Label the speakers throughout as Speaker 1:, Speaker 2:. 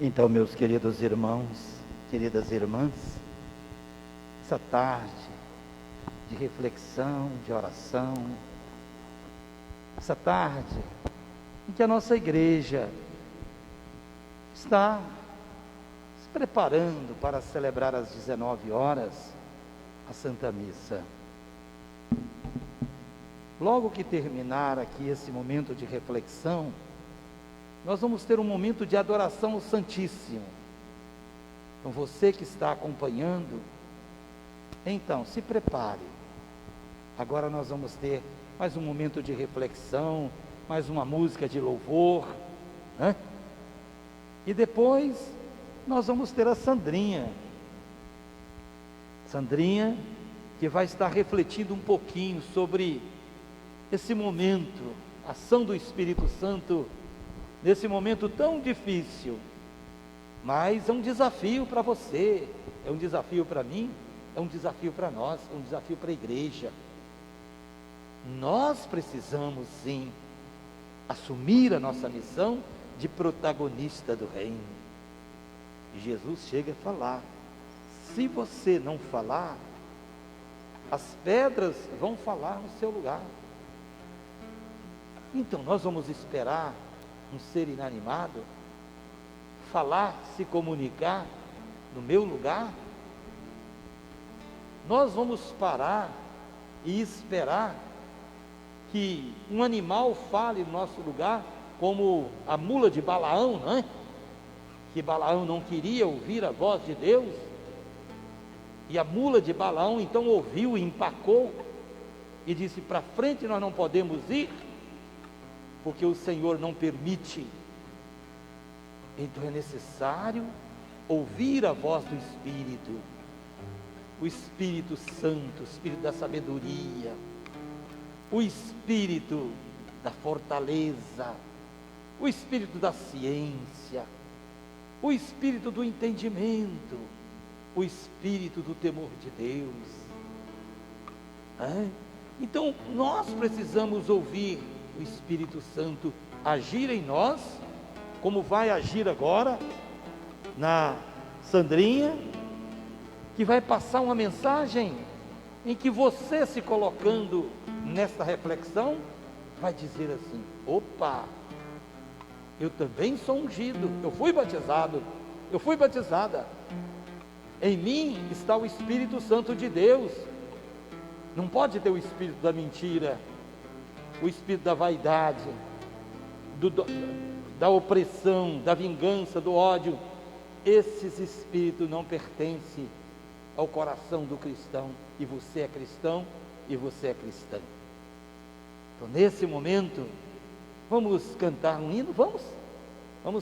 Speaker 1: Então, meus queridos irmãos, queridas irmãs, essa tarde de reflexão, de oração, essa tarde em que a nossa igreja está se preparando para celebrar às 19 horas a Santa Missa. Logo que terminar aqui esse momento de reflexão, nós vamos ter um momento de adoração ao Santíssimo. Então você que está acompanhando, então se prepare. Agora nós vamos ter mais um momento de reflexão, mais uma música de louvor, né? E depois nós vamos ter a Sandrinha. Sandrinha que vai estar refletindo um pouquinho sobre esse momento, a ação do Espírito Santo nesse momento tão difícil, mas é um desafio para você, é um desafio para mim, é um desafio para nós, é um desafio para a igreja. Nós precisamos sim assumir a nossa missão de protagonista do reino. E Jesus chega a falar: se você não falar, as pedras vão falar no seu lugar. Então nós vamos esperar um ser inanimado falar, se comunicar no meu lugar? Nós vamos parar e esperar que um animal fale no nosso lugar, como a mula de Balaão, não é? Que Balaão não queria ouvir a voz de Deus, e a mula de Balaão então ouviu e empacou e disse: para frente nós não podemos ir, porque o Senhor não permite. Então é necessário ouvir a voz do Espírito, o Espírito Santo, o Espírito da sabedoria, o Espírito da fortaleza, o Espírito da ciência, o Espírito do entendimento, o Espírito do temor de Deus. Então nós precisamos ouvir o Espírito Santo agir em nós, como vai agir agora na Sandrinha, que vai passar uma mensagem em que você, se colocando nesta reflexão, vai dizer assim: opa, eu também sou ungido, eu fui batizado, eu fui batizada, em mim está o Espírito Santo de Deus. Não pode ter o espírito da mentira, o espírito da vaidade, da opressão, da vingança, do ódio. Esses espíritos não pertencem ao coração do cristão, e você é cristão, e você é cristã. Então nesse momento vamos cantar um hino, vamos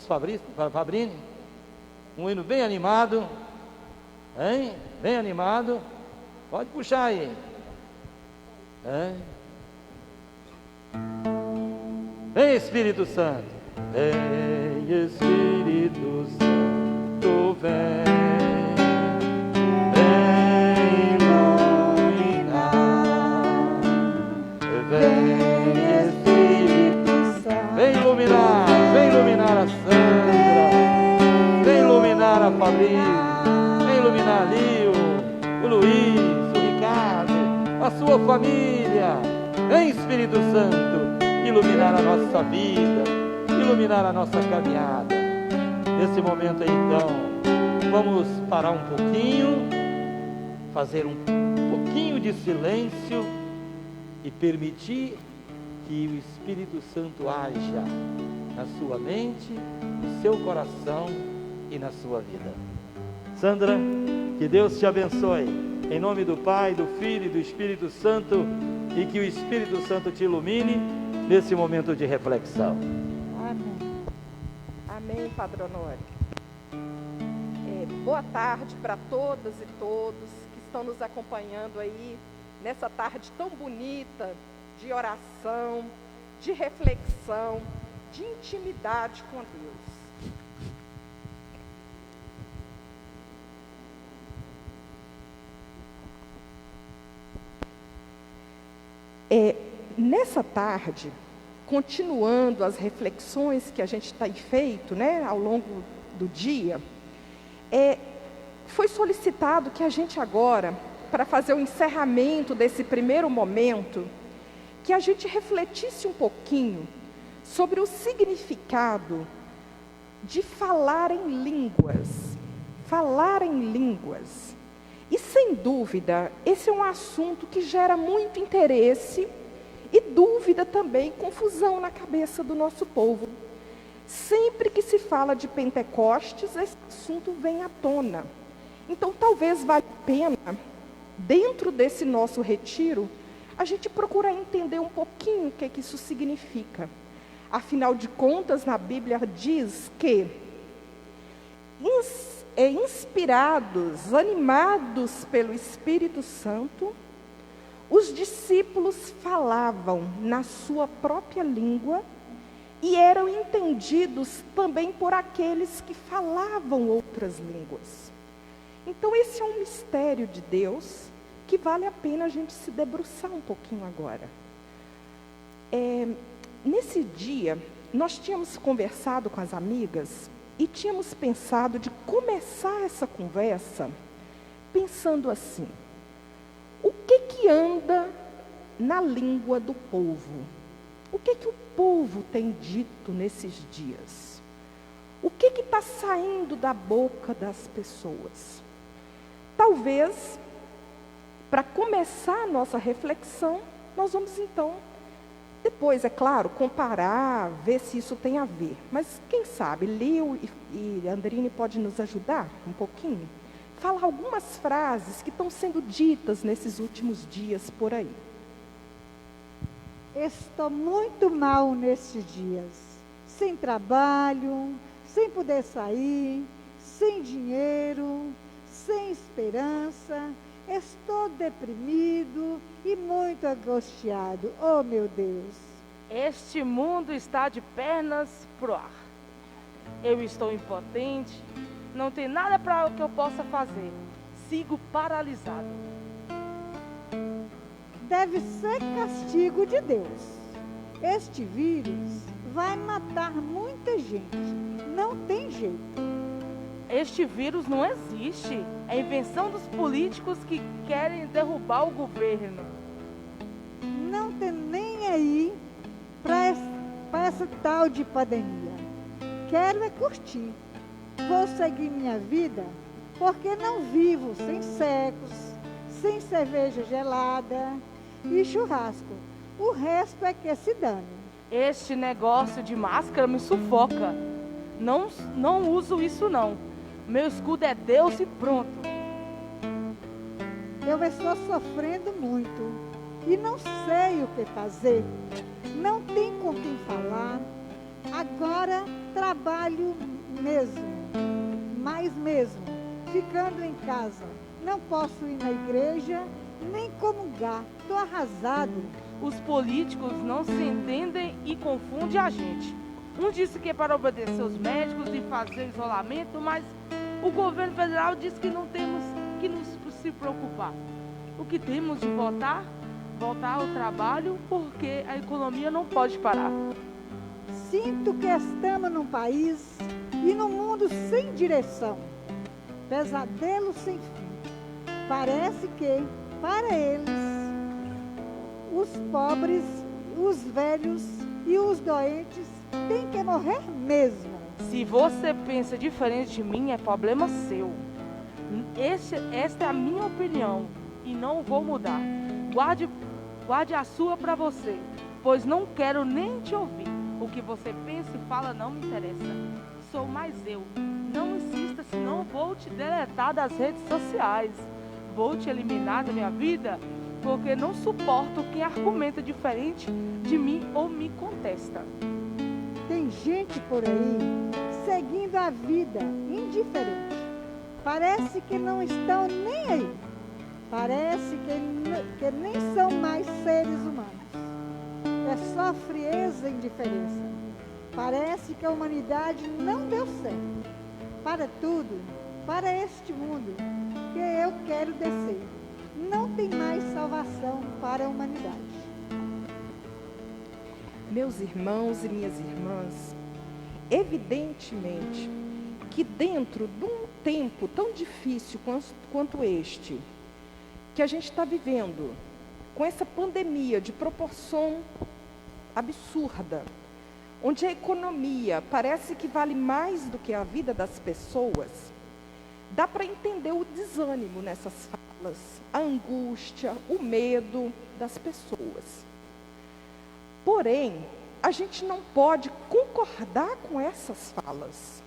Speaker 1: Fabrini, um hino bem animado, hein? Bem animado, pode puxar aí, hein? Vem Espírito Santo, vem Espírito Santo, vem iluminar, vem Espírito Santo, vem iluminar a Sandra, vem iluminar a Fabrício, vem iluminar ali o Luiz, o Ricardo, a sua família. Vem Espírito Santo iluminar a nossa vida, iluminar a nossa caminhada. Nesse momento aí, então, vamos parar um pouquinho, fazer um pouquinho de silêncio e permitir que o Espírito Santo haja na sua mente, no seu coração e na sua vida. Sandra, que Deus te abençoe, em nome do Pai, do Filho e do Espírito Santo, e que o Espírito Santo te ilumine nesse momento de reflexão.
Speaker 2: Amém. Amém, Padre Honório. Boa tarde para todas e todos que estão nos acompanhando aí nessa tarde tão bonita de oração, de reflexão, de intimidade com Deus. Nessa tarde, continuando as reflexões que a gente tem feito, né, ao longo do dia, foi solicitado que a gente agora, para fazer o encerramento desse primeiro momento, que a gente refletisse um pouquinho sobre o significado de falar em línguas. Falar em línguas. E, sem dúvida, esse é um assunto que gera muito interesse e dúvida também, confusão na cabeça do nosso povo. Sempre que se fala de Pentecostes, esse assunto vem à tona. Então, talvez valha a pena, dentro desse nosso retiro, a gente procurar entender um pouquinho o que isso significa. Afinal de contas, na Bíblia diz que, inspirados, animados pelo Espírito Santo, os discípulos falavam na sua própria língua e eram entendidos também por aqueles que falavam outras línguas. Então, esse é um mistério de Deus que vale a pena a gente se debruçar um pouquinho agora. Nesse dia, nós tínhamos conversado com as amigas e tínhamos pensado de começar essa conversa pensando assim: o que anda na língua do povo? O que o povo tem dito nesses dias? O que está saindo da boca das pessoas? Talvez, para começar a nossa reflexão, nós vamos então, depois, é claro, comparar, ver se isso tem a ver. Mas quem sabe, Lio e Andrine pode nos ajudar um pouquinho? Falar algumas frases que estão sendo ditas nesses últimos dias por aí.
Speaker 3: Estou muito mal nesses dias, sem trabalho, sem poder sair, sem dinheiro, sem esperança. Estou deprimido e muito angustiado. Oh, meu Deus!
Speaker 4: Este mundo está de pernas pro ar. Eu estou impotente, não tem nada para o que eu possa fazer. Sigo paralisado.
Speaker 3: Deve ser castigo de Deus. Este vírus vai matar muita gente. Não tem jeito.
Speaker 4: Este vírus não existe. É invenção dos políticos que querem derrubar o governo.
Speaker 3: Não tem nem aí para essa tal de pandemia. Quero é curtir. Vou seguir minha vida porque não vivo sem secos, sem cerveja gelada e churrasco. O resto é que se dane.
Speaker 4: Este negócio de máscara me sufoca. Não uso isso não. Meu escudo é Deus e pronto.
Speaker 3: Eu estou sofrendo muito e não sei o que fazer. Não tem com quem falar. Agora trabalho mesmo, mais mesmo, ficando em casa. Não posso ir na igreja, nem comungar. Estou arrasado.
Speaker 4: Os políticos não se entendem e confundem a gente. Um disse que é para obedecer os médicos e fazer isolamento, mas o governo federal diz que não temos que nos se preocupar. O que temos de voltar ao trabalho, porque a economia não pode parar.
Speaker 3: Sinto que estamos num país e num mundo sem direção. Pesadelo sem fim. Parece que, para eles, os pobres, os velhos e os doentes têm que morrer mesmo.
Speaker 4: Se você pensa diferente de mim, é problema seu. Esta é a minha opinião e não vou mudar. Guarde a sua para você, pois não quero nem te ouvir. O que você pensa e fala não me interessa. Sou mais eu. Não insista, senão vou te deletar das redes sociais. Vou te eliminar da minha vida, porque não suporto quem argumenta diferente de mim ou me contesta.
Speaker 3: Tem gente por aí seguindo a vida indiferente. Parece que não estão nem aí. Parece que nem são mais seres humanos. É só frieza e indiferença. Parece que a humanidade não deu certo. Para tudo, para este mundo que eu quero descer. Não tem mais salvação para a humanidade.
Speaker 2: Meus irmãos e minhas irmãs, evidentemente que dentro de um tempo tão difícil quanto este, que a gente está vivendo, com essa pandemia de proporção absurda, onde a economia parece que vale mais do que a vida das pessoas, dá para entender o desânimo nessas falas, a angústia, o medo das pessoas. Porém, a gente não pode concordar com essas falas.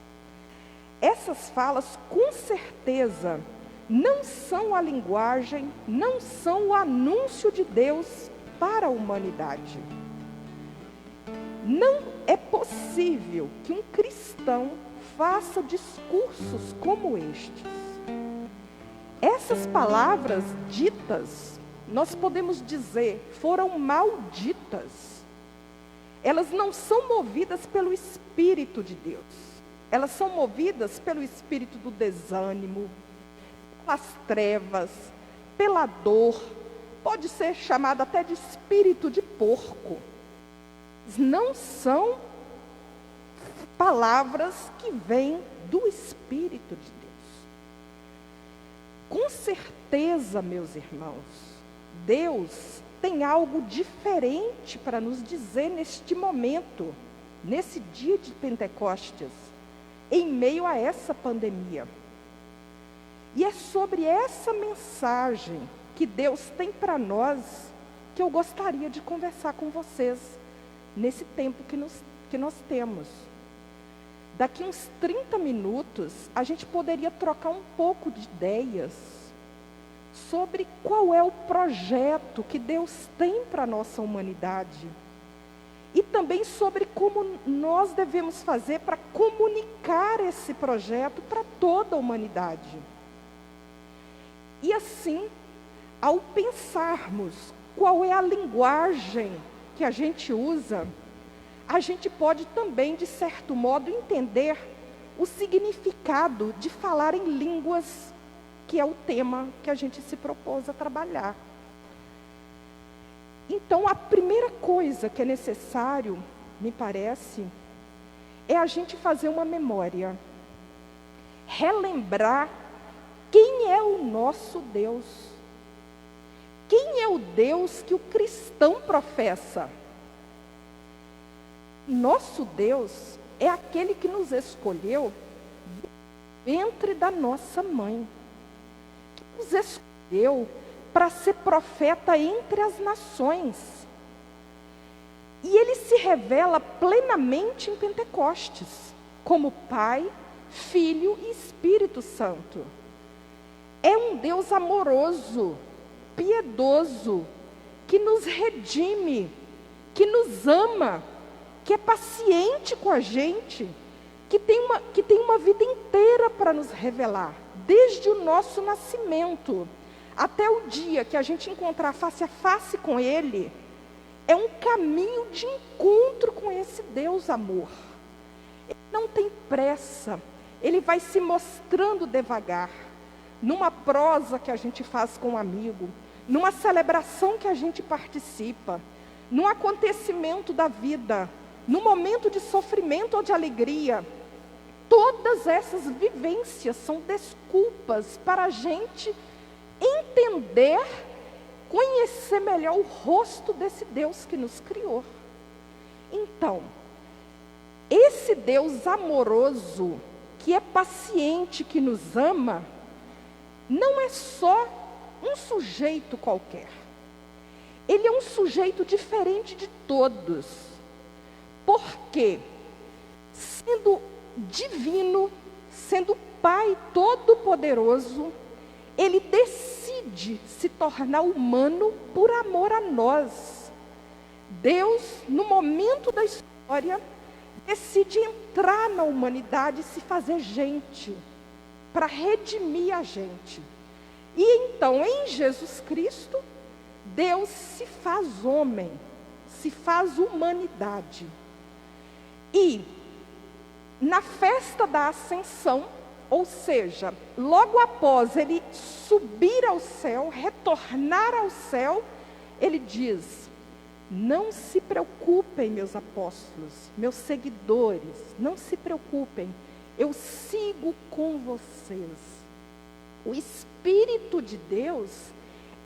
Speaker 2: Essas falas, com certeza, não são a linguagem, não são o anúncio de Deus para a humanidade. Não é possível que um cristão faça discursos como estes. Essas palavras ditas, nós podemos dizer, foram malditas. Elas não são movidas pelo Espírito de Deus. Elas são movidas pelo espírito do desânimo, pelas trevas, pela dor. Pode ser chamado até de espírito de porco. Não são palavras que vêm do Espírito de Deus. Com certeza, meus irmãos, Deus tem algo diferente para nos dizer neste momento, nesse dia de Pentecostes, em meio a essa pandemia. E é sobre essa mensagem que Deus tem para nós que eu gostaria de conversar com vocês nesse tempo que nós temos. Daqui uns 30 minutos, a gente poderia trocar um pouco de ideias sobre qual é o projeto que Deus tem para a nossa humanidade. E também sobre como nós devemos fazer para comunicar esse projeto para toda a humanidade. E assim, ao pensarmos qual é a linguagem que a gente usa, a gente pode também, de certo modo, entender o significado de falar em línguas, que é o tema que a gente se propôs a trabalhar. Então, a primeira coisa que é necessário, me parece, é a gente fazer uma memória. Relembrar quem é o nosso Deus. Quem é o Deus que o cristão professa? Nosso Deus é aquele que nos escolheu do ventre da nossa mãe. Que nos escolheu para ser profeta entre as nações. E ele se revela plenamente em Pentecostes, como Pai, Filho e Espírito Santo. É um Deus amoroso, piedoso, que nos redime, que nos ama, que é paciente com a gente, que tem uma vida inteira para nos revelar, desde o nosso nascimento até o dia que a gente encontrar face a face com Ele. É um caminho de encontro com esse Deus amor. Ele não tem pressa, Ele vai se mostrando devagar, numa prosa que a gente faz com um amigo, numa celebração que a gente participa, num acontecimento da vida, num momento de sofrimento ou de alegria. Todas essas vivências são desculpas para a gente entender, conhecer melhor o rosto desse Deus que nos criou. Então, esse Deus amoroso, que é paciente, que nos ama, não é só um sujeito qualquer. Ele é um sujeito diferente de todos. Porque, sendo divino, sendo Pai Todo-Poderoso, Ele decide se tornar humano por amor a nós. Deus, no momento da história, decide entrar na humanidade e se fazer gente, para redimir a gente. E então, em Jesus Cristo, Deus se faz homem, se faz humanidade. E, na festa da ascensão, ou seja, logo após Ele subir ao céu, retornar ao céu, Ele diz: não se preocupem, meus apóstolos, meus seguidores, não se preocupem, eu sigo com vocês. O Espírito de Deus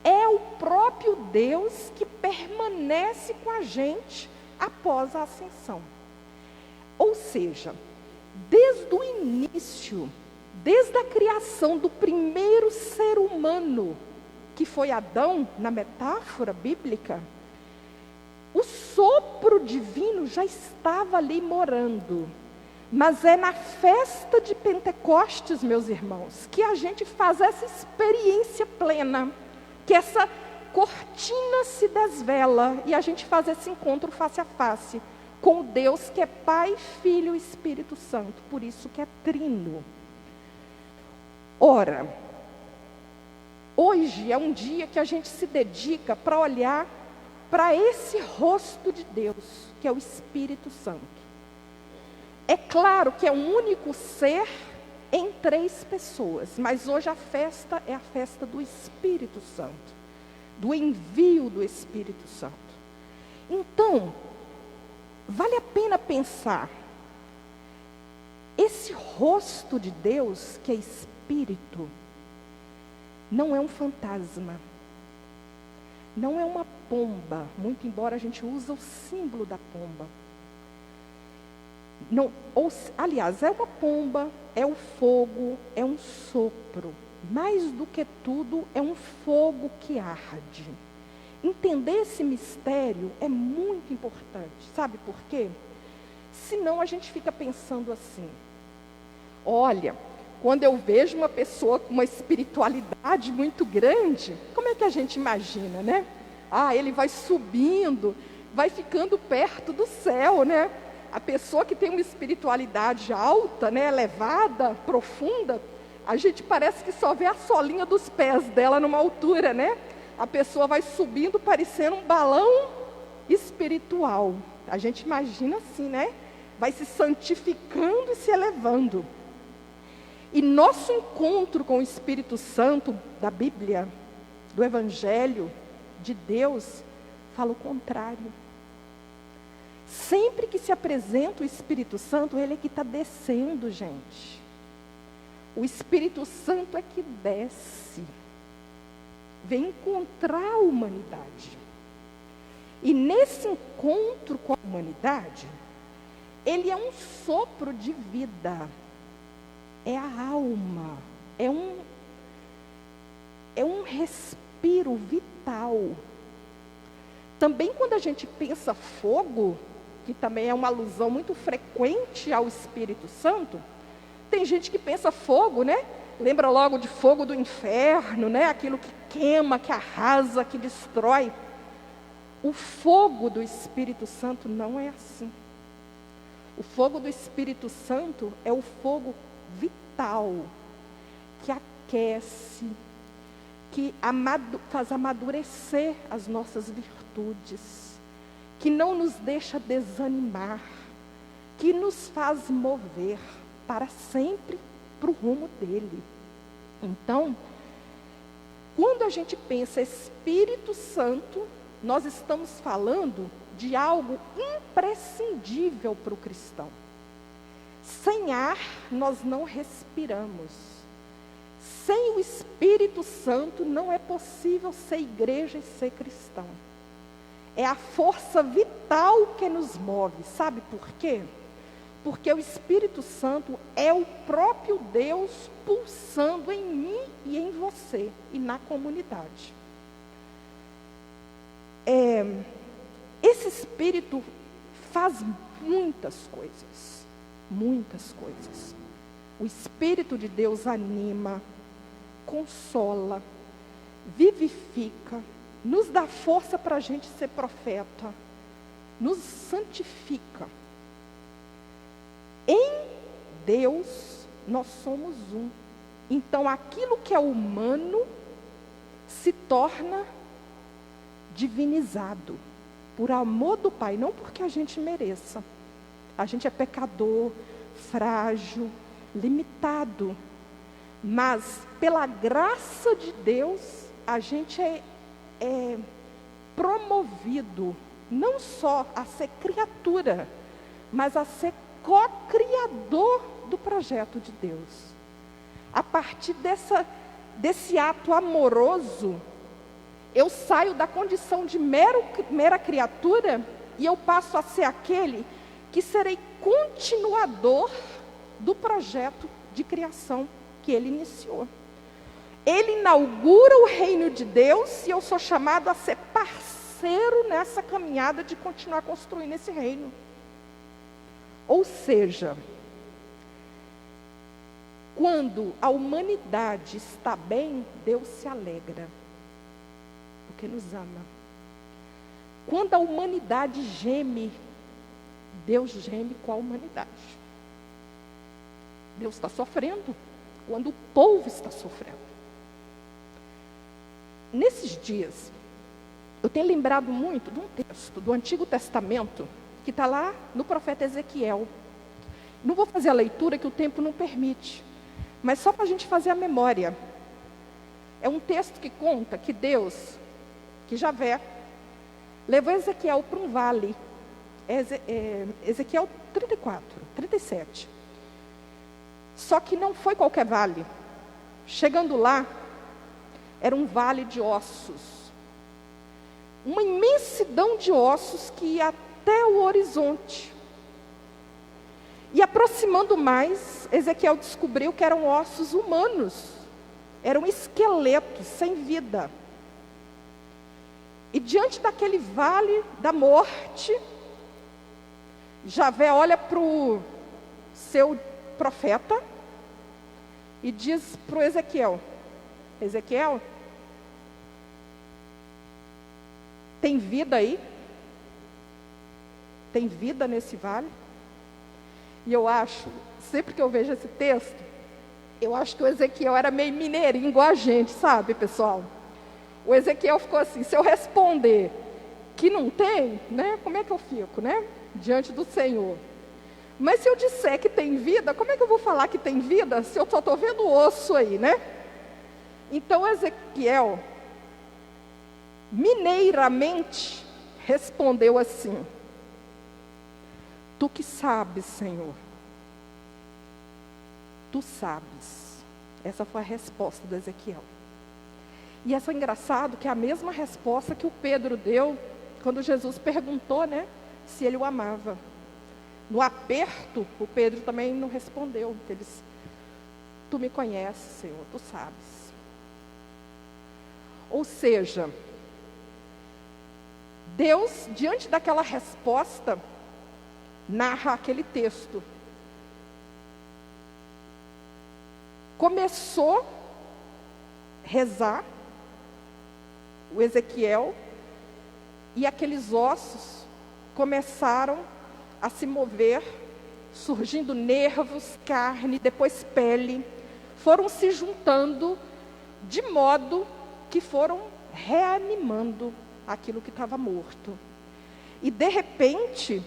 Speaker 2: é o próprio Deus que permanece com a gente após a ascensão. Ou seja, desde o início, desde a criação do primeiro ser humano, que foi Adão, na metáfora bíblica, o sopro divino já estava ali morando. Mas é na festa de Pentecostes, meus irmãos, que a gente faz essa experiência plena, que essa cortina se desvela e a gente faz esse encontro face a face com o Deus que é Pai, Filho e Espírito Santo, por isso que é trino. Ora, hoje é um dia que a gente se dedica para olhar para esse rosto de Deus, que é o Espírito Santo. É claro que é um único ser em 3 pessoas, mas hoje a festa é a festa do Espírito Santo, do envio do Espírito Santo. Então, vale a pena pensar, esse rosto de Deus, que é Espírito, não é um fantasma, não é uma pomba, muito embora a gente use o símbolo da pomba. Não, aliás, é uma pomba, é o fogo, é um sopro. Mais do que tudo, é um fogo que arde. Entender esse mistério é muito importante. Sabe por quê? Senão a gente fica pensando assim: olha, quando eu vejo uma pessoa com uma espiritualidade muito grande, como é que a gente imagina, né? Ah, ele vai subindo, vai ficando perto do céu, né? A pessoa que tem uma espiritualidade alta, né, elevada, profunda, a gente parece que só vê a solinha dos pés dela numa altura, né? A pessoa vai subindo parecendo um balão espiritual. A gente imagina assim, né? Vai se santificando e se elevando. E nosso encontro com o Espírito Santo da Bíblia, do Evangelho, de Deus, fala o contrário. Sempre que se apresenta o Espírito Santo, ele é que está descendo, gente. O Espírito Santo é que desce, vem encontrar a humanidade. E nesse encontro com a humanidade, ele é um sopro de vida, é a alma, é um respiro vital. Também quando a gente pensa fogo, que também é uma alusão muito frequente ao Espírito Santo, tem gente que pensa fogo, né? Lembra logo de fogo do inferno, né? Aquilo que queima, que arrasa, que destrói. O fogo do Espírito Santo não é assim. O fogo do Espírito Santo é o fogo vital, que aquece, que faz amadurecer as nossas virtudes, que não nos deixa desanimar, que nos faz mover para sempre para o rumo dele. Então, quando a gente pensa Espírito Santo, nós estamos falando de algo imprescindível para o cristão. Sem ar, nós não respiramos. Sem o Espírito Santo, não é possível ser igreja e ser cristão. É a força vital que nos move. Sabe por quê? Porque o Espírito Santo é o próprio Deus pulsando em mim e em você e na comunidade. Esse Espírito faz muitas coisas. Muitas coisas. O Espírito de Deus anima, consola, vivifica, nos dá força para a gente ser profeta, nos santifica. Em Deus, nós somos um. Então, aquilo que é humano se torna divinizado por amor do Pai, não porque a gente mereça. A gente é pecador, frágil, limitado. Mas, pela graça de Deus, a gente é promovido, não só a ser criatura, mas a ser co-criador do projeto de Deus. A partir desse ato amoroso, eu saio da condição de mera criatura e eu passo a ser aquele que serei continuador do projeto de criação que ele iniciou. Ele inaugura o reino de Deus e eu sou chamado a ser parceiro nessa caminhada de continuar construindo esse reino. Ou seja, quando a humanidade está bem, Deus se alegra, porque nos ama. Quando a humanidade geme, Deus geme com a humanidade. Deus está sofrendo quando o povo está sofrendo. Nesses dias, eu tenho lembrado muito de um texto do Antigo Testamento, que está lá no profeta Ezequiel. Não vou fazer a leitura que o tempo não permite, mas só para a gente fazer a memória. É um texto que conta que Deus, que Javé, levou Ezequiel para um vale. Ezequiel 34, 37. Só que não foi qualquer vale. Chegando lá, era um vale de ossos. Uma imensidão de ossos que ia até o horizonte. E aproximando mais, Ezequiel descobriu que eram ossos humanos. Eram esqueletos sem vida. E diante daquele vale da morte, Javé olha para o seu profeta e diz para o Ezequiel: Ezequiel, tem vida aí? Tem vida nesse vale? E eu acho, sempre que eu vejo esse texto, eu acho que o Ezequiel era meio mineirinho, igual a gente, sabe, pessoal? O Ezequiel ficou assim: se eu responder que não tem, né, como é que eu fico, né, diante do Senhor? Mas se eu disser que tem vida, como é que eu vou falar que tem vida se eu só estou vendo osso aí, né? Então Ezequiel, mineiramente, respondeu assim: tu que sabes, Senhor, tu sabes. Essa foi a resposta do Ezequiel. E é engraçado que é a mesma resposta que o Pedro deu quando Jesus perguntou, né, se ele o amava. No aperto, o Pedro também não respondeu. Ele disse: tu me conheces, Senhor, tu sabes. Ou seja, Deus, diante daquela resposta, narra aquele texto. Começou a rezar o Ezequiel, e aqueles ossos começaram a se mover, surgindo nervos, carne, depois pele, foram se juntando de modo que foram reanimando aquilo que estava morto. E de repente,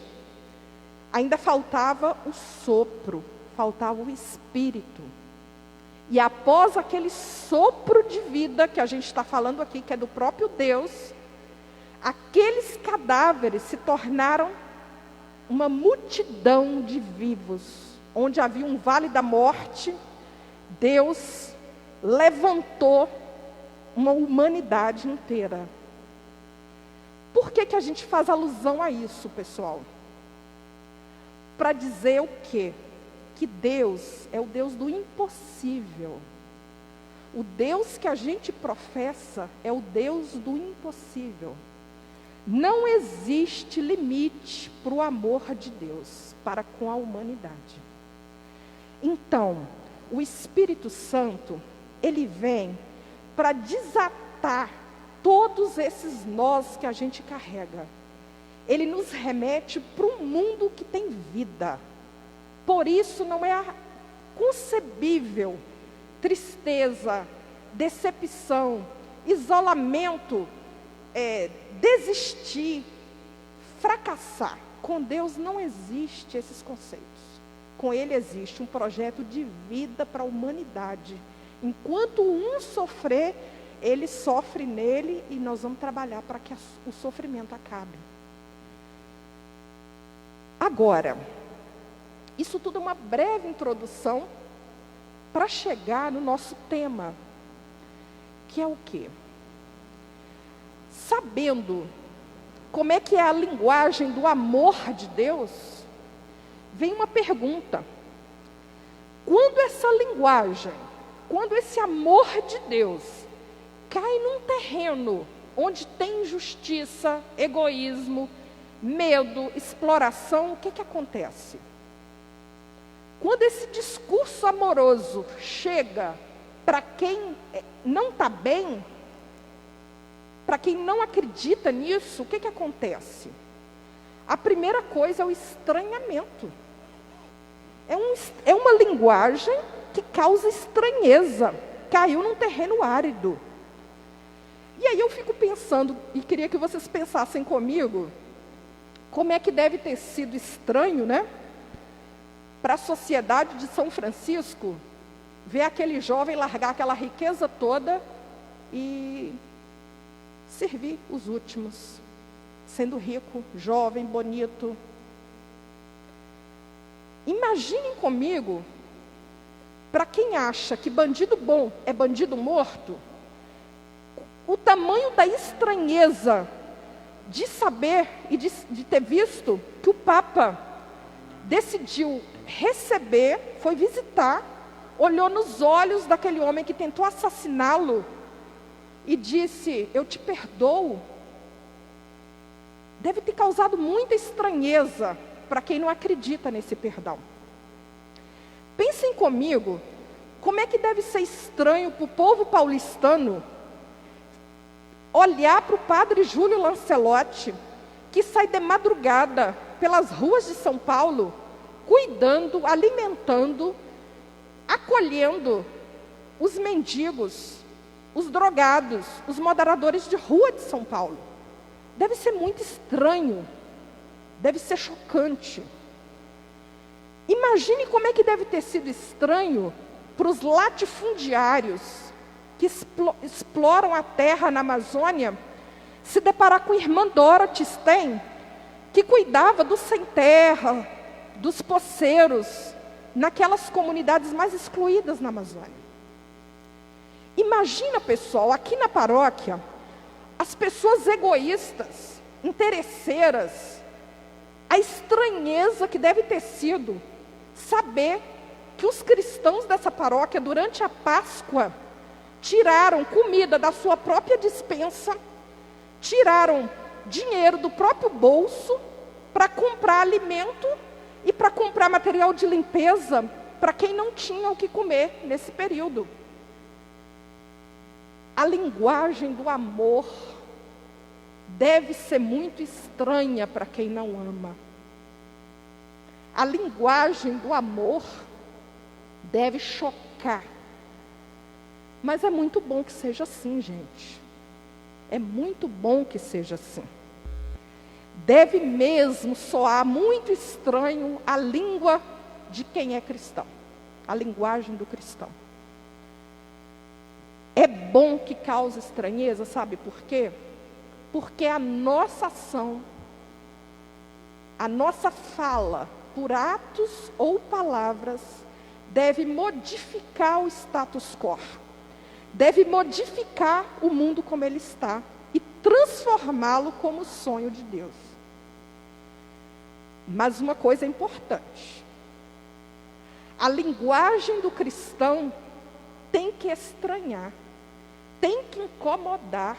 Speaker 2: ainda faltava o sopro, faltava o espírito. E após aquele sopro de vida que a gente está falando aqui, que é do próprio Deus, aqueles cadáveres se tornaram uma multidão de vivos. Onde havia um vale da morte, Deus levantou uma humanidade inteira. Por que a gente faz alusão a isso, pessoal? Para dizer o quê? Que Deus é o Deus do impossível. O Deus que a gente professa é o Deus do impossível. Não existe limite para o amor de Deus para com a humanidade. Então, o Espírito Santo, ele vem para desatar todos esses nós que a gente carrega. Ele nos remete para um mundo que tem vida. Por isso não é concebível tristeza, decepção, isolamento, desistir, fracassar. Com Deus não existe esses conceitos. Com Ele existe um projeto de vida para a humanidade. Enquanto um sofrer, Ele sofre nele e nós vamos trabalhar para que o sofrimento acabe. Agora, Isso tudo é uma breve introdução para chegar no nosso tema, que é o quê? Sabendo como é que é a linguagem do amor de Deus, vem uma pergunta. Quando essa linguagem, quando esse amor de Deus cai num terreno onde tem injustiça, egoísmo, medo, exploração, o que acontece? Quando esse discurso amoroso chega para quem não está bem, para quem não acredita nisso, o que acontece? A primeira coisa é o estranhamento. É uma linguagem que causa estranheza, caiu num terreno árido. E aí eu fico pensando, e queria que vocês pensassem comigo, como é que deve ter sido estranho, né? Para a sociedade de São Francisco, ver aquele jovem largar aquela riqueza toda e servir os últimos, sendo rico, jovem, bonito. Imaginem comigo, para quem acha que bandido bom é bandido morto, o tamanho da estranheza de saber e de ter visto que o Papa decidiu receber, foi visitar, olhou nos olhos daquele homem que tentou assassiná-lo e disse: eu te perdoo. Deve ter causado muita estranheza para quem não acredita nesse perdão. Pensem comigo, como é que deve ser estranho para o povo paulistano olhar para o padre Júlio Lancelotti, que sai de madrugada pelas ruas de São Paulo, cuidando, alimentando, acolhendo os mendigos, os drogados, os moradores de rua de São Paulo. Deve ser muito estranho, deve ser chocante. Imagine como é que deve ter sido estranho para os latifundiários que exploram a terra na Amazônia, se deparar com a irmã Dorothy Stein, que cuidava dos sem terra, dos poceiros, naquelas comunidades mais excluídas na Amazônia. Imagina, pessoal, aqui na paróquia, as pessoas egoístas, interesseiras, a estranheza que deve ter sido saber que os cristãos dessa paróquia, durante a Páscoa, tiraram comida da sua própria despensa, tiraram dinheiro do próprio bolso para comprar alimento e para comprar material de limpeza para quem não tinha o que comer nesse período. A linguagem do amor deve ser muito estranha para quem não ama. A linguagem do amor deve chocar. Mas é muito bom que seja assim, gente. É muito bom que seja assim. Deve mesmo soar muito estranho a língua de quem é cristão. A linguagem do cristão. É bom que cause estranheza, sabe por quê? Porque a nossa ação, a nossa fala, por atos ou palavras, deve modificar o status quo. Deve modificar o mundo como ele está e transformá-lo como o sonho de Deus. Mas uma coisa é importante. A linguagem do cristão tem que estranhar, tem que incomodar,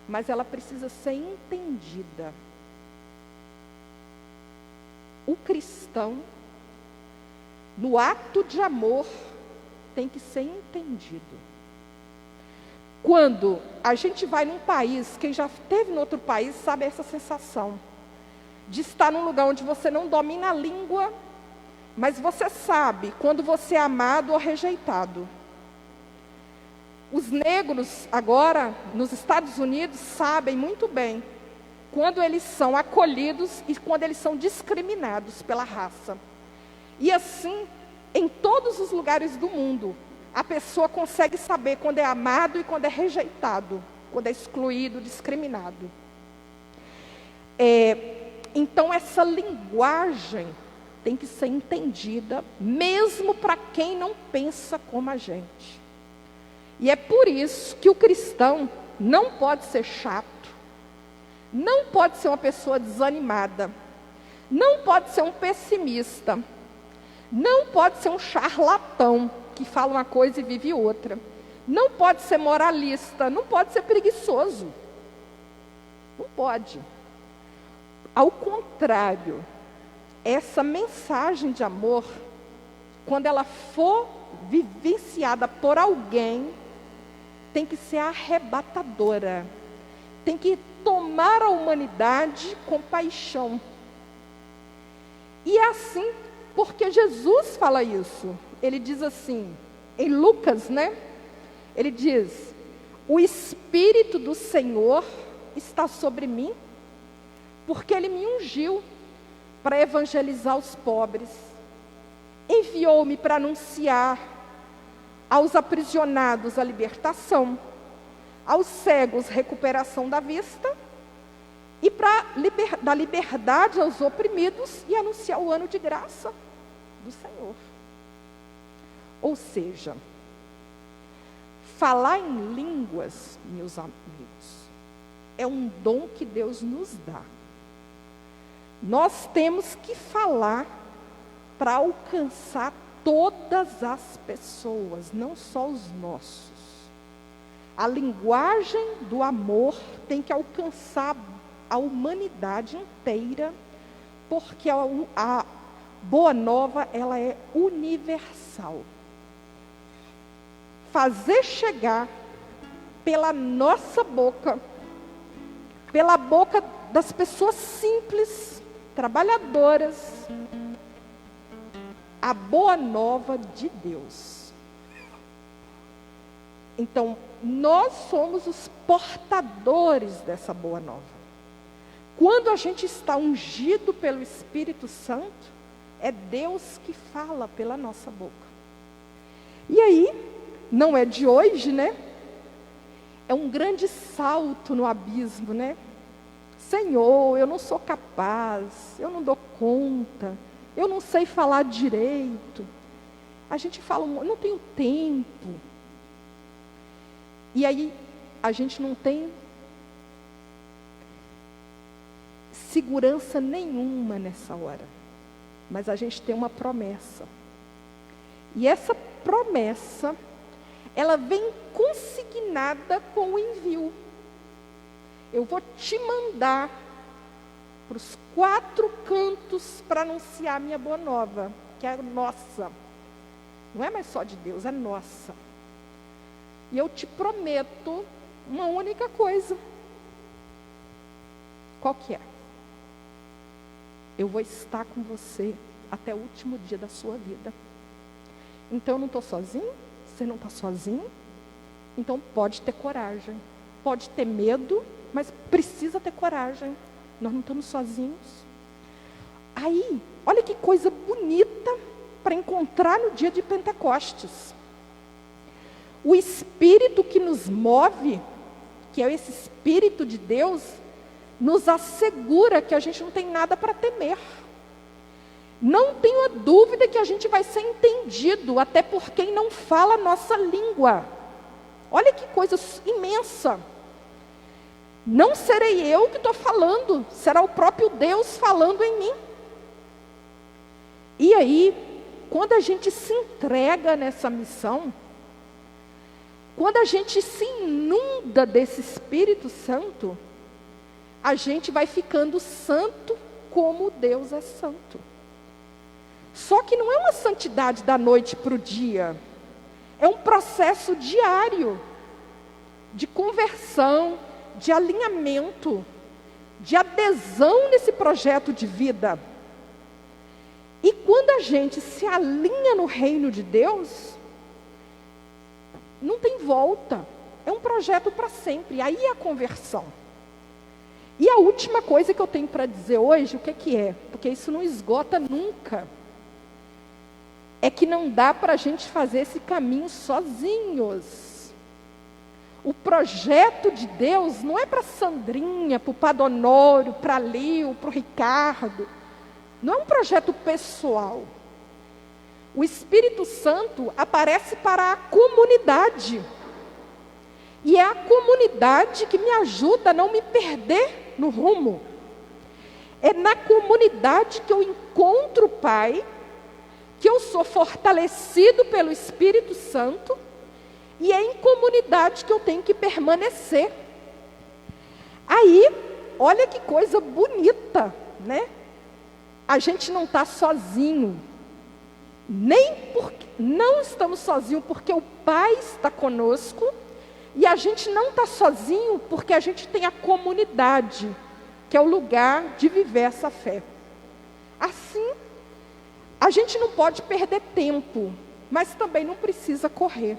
Speaker 2: mas ela precisa ser entendida. O cristão, no ato de amor, tem que ser entendido. Quando a gente vai num país, quem já esteve em outro país sabe essa sensação de estar num lugar onde você não domina a língua, mas você sabe quando você é amado ou rejeitado. Os negros agora, nos Estados Unidos, sabem muito bem quando eles são acolhidos e quando eles são discriminados pela raça. E assim, em todos os lugares do mundo, a pessoa consegue saber quando é amado e quando é rejeitado, quando é excluído, discriminado. Então, essa linguagem tem que ser entendida, mesmo para quem não pensa como a gente. E é por isso que o cristão não pode ser chato, não pode ser uma pessoa desanimada, não pode ser um pessimista, não pode ser um charlatão que fala uma coisa e vive outra, não pode ser moralista, não pode ser preguiçoso, não pode. Ao contrário, essa mensagem de amor, quando ela for vivenciada por alguém, tem que ser arrebatadora, tem que tomar a humanidade com paixão. E é assim, porque Jesus fala isso. Ele diz assim, em Lucas, né? Ele diz: o Espírito do Senhor está sobre mim, porque Ele me ungiu para evangelizar os pobres, enviou-me para anunciar aos aprisionados a libertação, aos cegos recuperação da vista, e para dar liberdade aos oprimidos e anunciar o ano de graça do Senhor. Ou seja, falar em línguas, meus amigos, é um dom que Deus nos dá. Nós temos que falar para alcançar todas as pessoas, não só os nossos. A linguagem do amor tem que alcançar a humanidade inteira, porque a boa nova, ela é universal. Fazer chegar pela nossa boca, pela boca das pessoas simples, trabalhadoras, a boa nova de Deus. Então, nós somos os portadores dessa boa nova. Quando a gente está ungido pelo Espírito Santo, é Deus que fala pela nossa boca. E aí, não é de hoje, né? É um grande salto no abismo, né? Senhor, eu não sou capaz, eu não dou conta, eu não sei falar direito. A gente fala, eu não tenho tempo. E aí, a gente não tem segurança nenhuma nessa hora. Mas a gente tem uma promessa. E essa promessa, ela vem consignada com o envio. Eu vou te mandar para os 4 cantos para anunciar a minha boa nova, que é nossa. Não é mais só de Deus, é nossa. E eu te prometo uma única coisa. Qual que é? Eu vou estar com você até o último dia da sua vida. Então eu não estou sozinho, você não está sozinho. Então pode ter coragem, pode ter medo, mas precisa ter coragem. Nós não estamos sozinhos. Aí, olha que coisa bonita para encontrar no dia de Pentecostes. O Espírito que nos move, que é esse Espírito de Deus, nos assegura que a gente não tem nada para temer. Não tenha dúvida que a gente vai ser entendido, até por quem não fala a nossa língua. Olha que coisa imensa. Não serei eu que estou falando, será o próprio Deus falando em mim. E aí, quando a gente se entrega nessa missão, quando a gente se inunda desse Espírito Santo, a gente vai ficando santo como Deus é santo. Só que não é uma santidade da noite para o dia, é um processo diário de conversão, de alinhamento, de adesão nesse projeto de vida. E quando a gente se alinha no reino de Deus, não tem volta, é um projeto para sempre, aí é a conversão. E a última coisa que eu tenho para dizer hoje, o que é? Porque isso não esgota nunca. É que não dá para a gente fazer esse caminho sozinhos. O projeto de Deus não é para Sandrinha, para o Padonório, para Lio, para o Ricardo. Não é um projeto pessoal. O Espírito Santo aparece para a comunidade. E é a comunidade que me ajuda a não me perder no rumo. É na comunidade que eu encontro o Pai, que eu sou fortalecido pelo Espírito Santo, e é em comunidade que eu tenho que permanecer. Aí, olha que coisa bonita, né? A gente não está sozinho. Não estamos sozinhos porque o Pai está conosco, e a gente não está sozinho porque a gente tem a comunidade, que é o lugar de viver essa fé. Assim, a gente não pode perder tempo, mas também não precisa correr.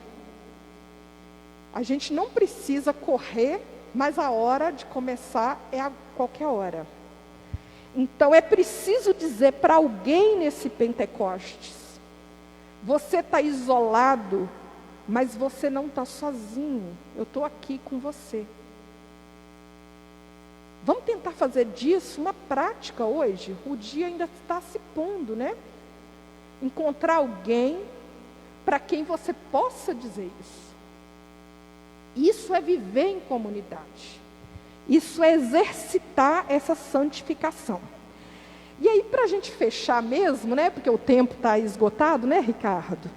Speaker 2: A gente não precisa correr, mas a hora de começar é a qualquer hora. Então é preciso dizer para alguém nesse Pentecostes: você está isolado, mas você não está sozinho. Eu estou aqui com você. Vamos tentar fazer disso uma prática hoje. O dia ainda está se pondo, né? Encontrar alguém para quem você possa dizer isso. Isso é viver em comunidade. Isso é exercitar essa santificação. E aí, para a gente fechar mesmo, né? Porque o tempo está esgotado, né, Ricardo?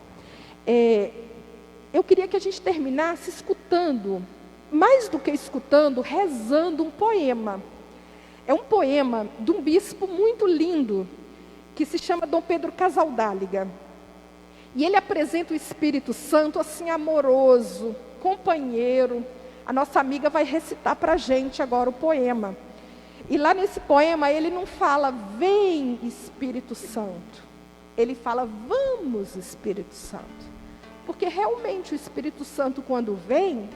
Speaker 2: Eu queria que a gente terminasse escutando, mais do que escutando, rezando um poema. É um poema de um bispo muito lindo, que se chama Dom Pedro Casaldáliga. E ele apresenta o Espírito Santo assim amoroso, companheiro. A nossa amiga vai recitar para a gente agora o poema. E lá nesse poema ele não fala, vem Espírito Santo. Ele fala, vamos Espírito Santo. Porque realmente o Espírito Santo, quando vem,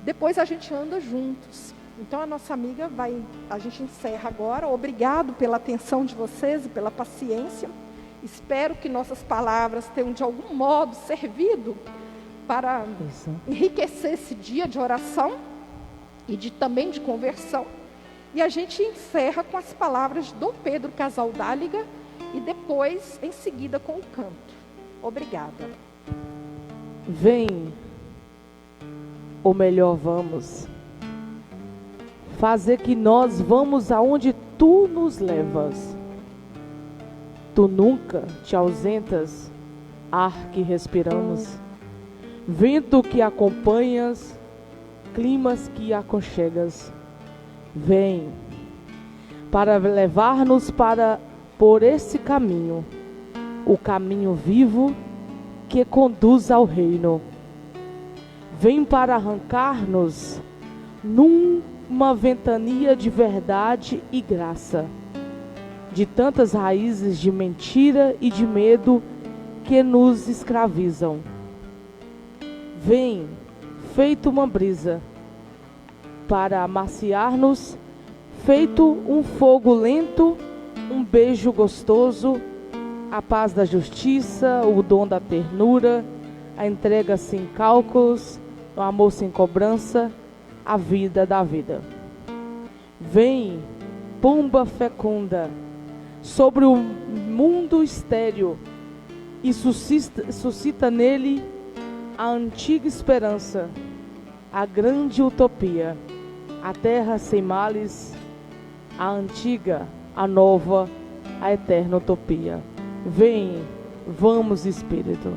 Speaker 2: depois a gente anda juntos. Então a nossa amiga a gente encerra agora. Obrigado pela atenção de vocês e pela paciência. Espero que nossas palavras tenham de algum modo servido para enriquecer esse dia de oração e também de conversão. E a gente encerra com as palavras de Dom Pedro Casaldáliga e depois, em seguida, com o canto. Obrigada.
Speaker 4: Vem, ou melhor, vamos fazer que nós vamos aonde tu nos levas. Tu nunca te ausentas, ar que respiramos, vento que acompanhas, climas que aconchegas. Vem para levar-nos por esse caminho, o caminho vivo que conduz ao reino. Vem para arrancar-nos numa ventania de verdade e graça, de tantas raízes de mentira e de medo que nos escravizam. Vem, feito uma brisa, para amaciar-nos, feito um fogo lento, um beijo gostoso, a paz da justiça, o dom da ternura, a entrega sem cálculos, o amor sem cobrança, a vida da vida. Vem, pomba fecunda, sobre o mundo estéril, e suscita nele a antiga esperança, a grande utopia, a terra sem males, a antiga, a nova, a eterna utopia. Vem, vamos Espírito.